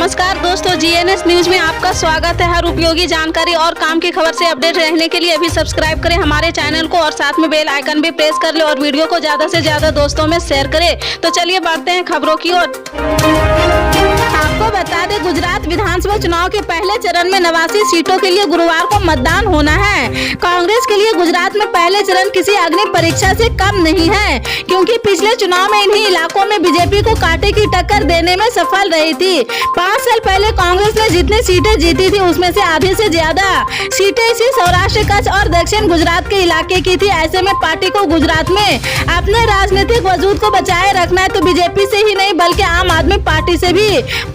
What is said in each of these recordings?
नमस्कार दोस्तों, GNS news में आपका स्वागत है। हर उपयोगी जानकारी और काम की खबर से अपडेट रहने के लिए अभी सब्सक्राइब करें हमारे चैनल को और साथ में बेल आइकन भी प्रेस कर ले और वीडियो को ज्यादा से ज्यादा दोस्तों में शेयर करें। तो चलिए बढ़ते हैं खबरों की ओर। आपको बता दें, गुजरात विधानसभा चुनाव के पहले चरण में 89 सीटों के लिए गुरुवार को मतदान होना है। कांग्रेस के लिए गुजरात में पहले चरण किसी अग्नि परीक्षा से कम नहीं है, क्योंकि पिछले चुनाव में इन्हीं इलाकों में बीजेपी को कांटे की टक्कर देने में सफल रही थी। 5 साल पहले कांग्रेस ने जितनी सीटें जीती थी उसमें से आधी से ज्यादा सीटें इसी सौराष्ट्र, कच्छ और दक्षिण गुजरात के इलाके की थी। ऐसे में पार्टी को गुजरात में अपने राजनीतिक वजूद को बचाए रखना है तो बीजेपी से ही नहीं बल्कि आम आदमी पार्टी से भी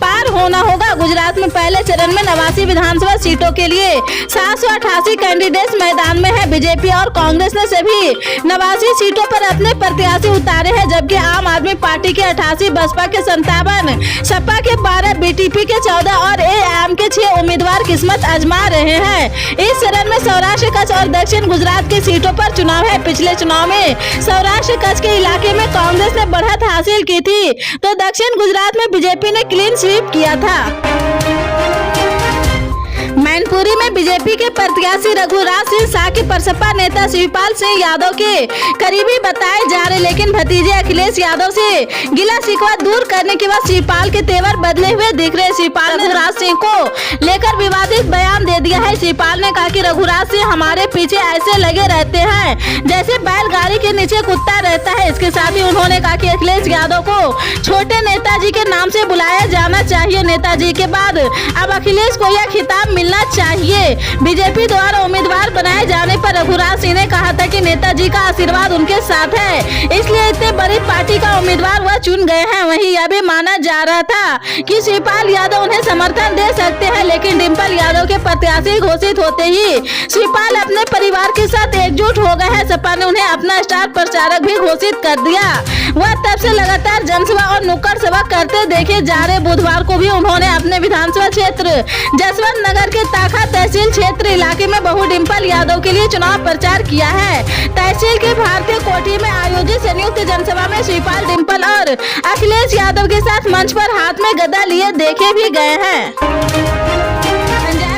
पार होना होगा। गुजरात में पहले चरण में 89 विधानसभा सीटों के लिए 788 कैंडिडेट्स मैदान में है। बीजेपी और कांग्रेस ने सभी 89 सीटों पर अपने प्रत्याशी उतारे हैं, जबकि आम आदमी पार्टी के 88, बसपा के 57, सपा के 12, बीटीपी के 14 और एआईएम के 6 उम्मीदवार किस्मत आजमा रहे हैं। इस चरण में सौराष्ट्र, कच्छ और दक्षिण गुजरात की सीटों पर चुनाव है। पिछले चुनाव में सौराष्ट्र, कच्छ के इलाके में कांग्रेस ने बढ़त हासिल की थी तो दक्षिण गुजरात में बीजेपी ने क्लीन स्वीप किया था। मैनपुरी में बीजेपी के प्रत्याशी रघुराज सिंह शाह की परसपा नेता शिवपाल सिंह यादव के करीबी बताए जा रहे, लेकिन भतीजे अखिलेश यादव से गिला शिकवा दूर करने के बाद शिवपाल के तेवर बदले हुए दिख रहे। शिवपाल ने रघुराज सिंह को लेकर विवादित बयान दे दिया है। शिवपाल ने कहा कि रघुराज सिंह हमारे पीछे ऐसे लगे रहते हैं जैसे बैलगाड़ी के नीचे कुत्ता रहता है। इसके साथ ही उन्होंने कहा कि अखिलेश यादव को छोटे नेताजी के नाम से बुलाया जाना चाहिए। नेताजी के बाद अब अखिलेश को यह खिताब मिलना चाहिए। बीजेपी द्वारा उम्मीदवार बनाए जाने पर रघुराज सिंह ने कहा था कि नेताजी का आशीर्वाद उनके साथ है, इसलिए इतने बड़ी पार्टी का उम्मीदवार वह चुन गए हैं। वहीं यह भी माना जा रहा था कि शिवपाल यादव उन्हें समर्थन दे सकते हैं, लेकिन डिम्पल यादव के प्रत्याशी घोषित होते ही शिवपाल अपने परिवार के साथ एकजुट हो गए हैं। सपा ने उन्हें अपना स्टार प्रचारक भी घोषित कर दिया। वह तब से लगातार जनसभा और नुक्कड़ सभा करते देखे जा रहे। बुधवार को भी उन्होंने अपने विधानसभा क्षेत्र जसवंत नगर के ताखा तहसील क्षेत्र इलाके में बहू डिम्पल यादव के लिए चुनाव प्रचार किया है। तहसील के भारतीय कोठी में आयोजित संयुक्त जनसभा में शिवपाल, डिम्पल और अखिलेश यादव के साथ मंच पर हाथ में गदा लिए देखे भी गए हैं।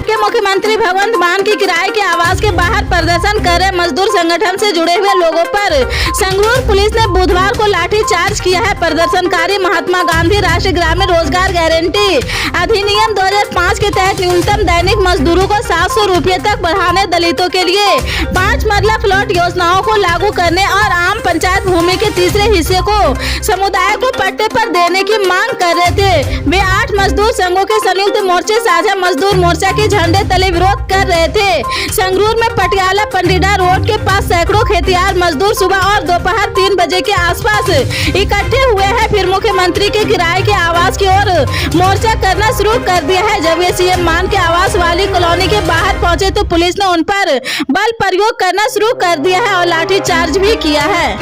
के मुख्यमंत्री भगवंत मान की किराए के आवास के बाहर प्रदर्शन कर रहे मजदूर संगठन से जुड़े हुए लोगों पर संगरूर पुलिस ने बुधवार को लाठी चार्ज किया है। प्रदर्शनकारी महात्मा गांधी राष्ट्रीय ग्रामीण रोजगार गारंटी अधिनियम 2005 के तहत न्यूनतम दैनिक मजदूरों को 700 रुपये तक बढ़ाने, दलितों के लिए 5 मरला प्लॉट योजनाओं को लागू करने और आम पंचायत भूमि के तीसरे हिस्से को समुदाय को पट्टे पर देने की मांग कर रहे थे। वे 8 मजदूर संघों के संयुक्त मोर्चे साझा मजदूर मोर्चा के झंडे तले विरोध कर रहे थे। संगरूर में पटियाला पंडिडा रोड के पास सैकड़ों खेतिहर मजदूर सुबह और दोपहर 3 बजे के आसपास इकट्ठे हुए हैं। फिर मुख्यमंत्री के किराए के आवास की ओर मोर्चा करना शुरू कर दिया है। जब ये सीएम मान के आवास वाली कॉलोनी के बाहर पहुंचे तो पुलिस ने उन पर बल प्रयोग करना शुरू कर दिया है और लाठी चार्ज भी किया है।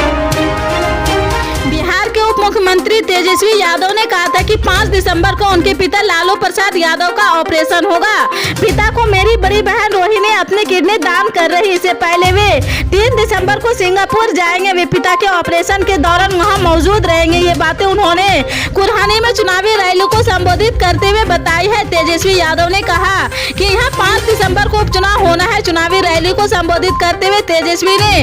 बिहार के उप मुख्यमंत्री तेजस्वी यादव ने कहा था कि 5 दिसंबर को उनके पिता लालू प्रसाद यादव का ऑपरेशन होगा। पिता को मेरी बड़ी बहन रोहिणी अपनी किडनी दान कर रही। इससे पहले वे 3 दिसंबर को सिंगापुर जाएंगे। वे पिता के ऑपरेशन के दौरान वहां मौजूद रहेंगे। ये बातें उन्होंने कुर्हानी में चुनावी रैली को संबोधित करते हुए बताई है। तेजस्वी यादव ने कहा कि यहाँ 5 दिसंबर को उपचुनाव होना है। चुनावी रैली को संबोधित करते हुए तेजस्वी ने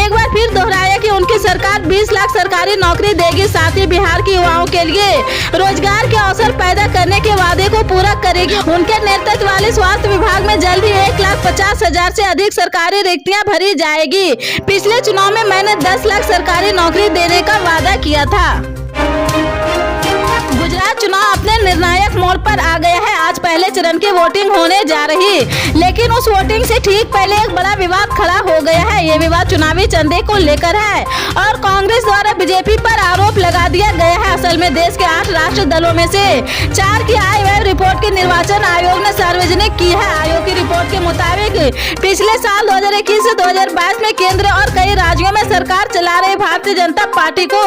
एक बार फिर दोहराया कि उनकी सरकार 20 लाख सरकारी नौकरी देगी, साथ ही बिहार के युवाओं के लिए रोजगार के अवसर पैदा करने के वादे को पूरा करेगी। उनके नेतृत्व वाले स्वास्थ्य विभाग में जल्द ही 1,50,000 से अधिक सरकारी रिक्तियां भरी जाएगी। पिछले चुनाव में मैंने 10 लाख सरकारी नौकरी देने का वादा किया था। गुजरात चुनाव अपने निर्णायक मोड़ पर आ गया है। आज पहले चरण की वोटिंग होने जा रही, लेकिन उस वोटिंग से ठीक पहले एक बड़ा विवाद खड़ा हो गया है। ये विवाद चुनावी चंदे को लेकर है और कांग्रेस द्वारा बीजेपी पर आरोप लगा दिया गया है। असल में देश के 8 राष्ट्रीय दलों में से 4 की आय व्यय रिपोर्ट जबकि निर्वाचन आयोग ने सार्वजनिक की है। आयोग की रिपोर्ट के मुताबिक पिछले साल 2021 से 2022 में केंद्र और कई राज्यों में सरकार चला रही भारतीय जनता पार्टी को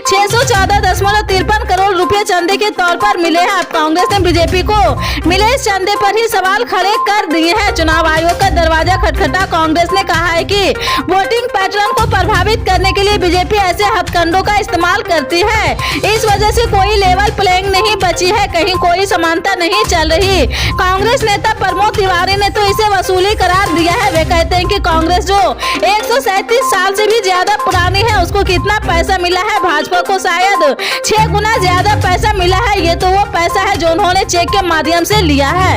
614.53 करोड़ रुपए चंदे के तौर पर मिले हैं। अब कांग्रेस ने बीजेपी को मिले इस चंदे पर ही सवाल खड़े कर दिए हैं। चुनाव आयोग का दरवाजा खटखटा कांग्रेस ने कहा है कि वोटिंग पैटर्न को प्रभावित करने के लिए बीजेपी ऐसे हथकंडों का इस्तेमाल करती है। इस वजह से कोई लेवल प्लेइंग नहीं बची है, कहीं कोई समानता नहीं चल रही। कांग्रेस नेता प्रमोद तिवारी ने तो इसे वसूली करार दिया है। वे कहते हैं कि कांग्रेस जो 137 साल से भी ज्यादा पुरानी है, उसको कितना पैसा मिला है? भाजपा को शायद 6 गुना ज्यादा पैसा मिला है। ये तो वो पैसा है जो उन्होंने चेक के माध्यम से लिया है।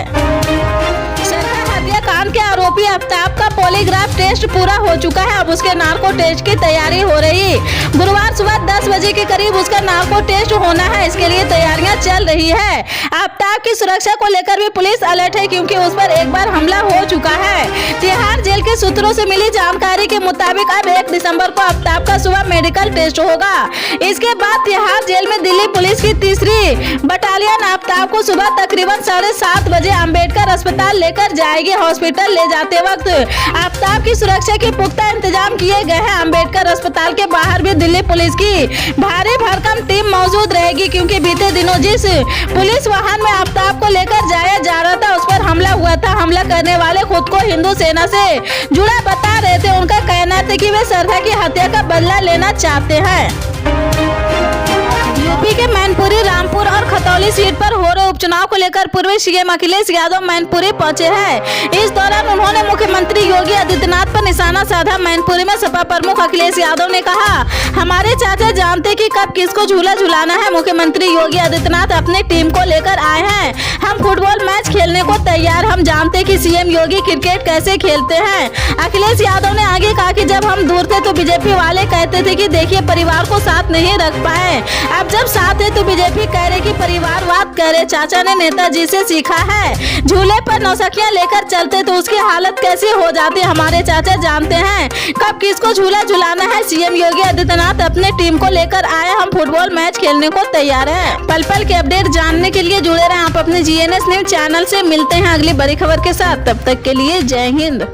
हत्याकांड के आरोपी आफ्ताब का पॉलीग्राफ टेस्ट पूरा हो चुका है। अब उसके नार्को टेस्ट की तैयारी हो रही। गुरुवार सुबह 10 बजे के करीब उसका नार्को टेस्ट होना है। इसके लिए तैयारियां चल रही है। आफ्ताब की सुरक्षा को लेकर भी पुलिस अलर्ट है, क्योंकि उस पर एक बार हमला हो चुका है। तिहाड़ जेल के सूत्रों से मिली जानकारी के मुताबिक अब 1 दिसंबर को आफ्ताब का सुबह मेडिकल टेस्ट होगा। इसके बाद तिहाड़ जेल में दिल्ली पुलिस की 3री बटालियन आफ्ताब को सुबह तकरीबन 7:30 बजे अम्बेडकर अस्पताल लेकर जाएगी। हॉस्पिटल ले जाते वक्त आफ्ताब की सुरक्षा के पुख्ता इंतजाम किए गए हैं। अम्बेडकर अस्पताल के बाहर भी दिल्ली पुलिस की भारी भरकम टीम मौजूद रहेगी, क्योंकि बीते दिनों जिस पुलिस वाहन में आफ्ताब को लेकर जाया जा रहा था, उस पर हमला हुआ था। हमला करने वाले खुद को हिंदू सेना से जुड़ा बता रहे थे। उनका कहना है कि वे श्रद्धा की हत्या का बदला लेना चाहते हैं। यूपी के मैनपुरी, रामपुर और खतौली सीट पर हो रहे उपचुनाव को लेकर पूर्व सीएम अखिलेश यादव मैनपुरी पहुंचे हैं। इस दौरान उन्होंने मुख्यमंत्री योगी आदित्यनाथ पर निशाना साधा। मैनपुरी में सपा प्रमुख अखिलेश यादव ने कहा, हमारे चाचा जानते कि कब किसको झूला झुलाना है। मुख्यमंत्री योगी आदित्यनाथ अपनी टीम को लेकर आए हैं। हम फुटबॉल मैच खेलने को तैयार। हम जानते कि सीएम योगी क्रिकेट कैसे खेलते हैं। अखिलेश यादव ने आगे कहा कि जब हम दूर थे तो बीजेपी वाले कहते थे कि देखिए परिवार को साथ नहीं रख पाए, अब जब साथ है तो बीजेपी कह रहे कि परिवारवाद करे। चाचा ने नेताजी से सीखा है। झूले पर नौसखियां लेकर चलते तो उसकी हालत कैसी हो जाती। हमारे चाचा जानते हैं कब किसको झूला झुलाना है। सीएम योगी आदित्यनाथ अपने टीम को लेकर आए। हम फुटबॉल मैच खेलने को तैयार हैं। पल पल के अपडेट जानने के लिए जुड़े रहें आप अपने GNS न्यूज चैनल से। मिलते हैं अगली बड़ी खबर के साथ, तब तक के लिए जय हिंद।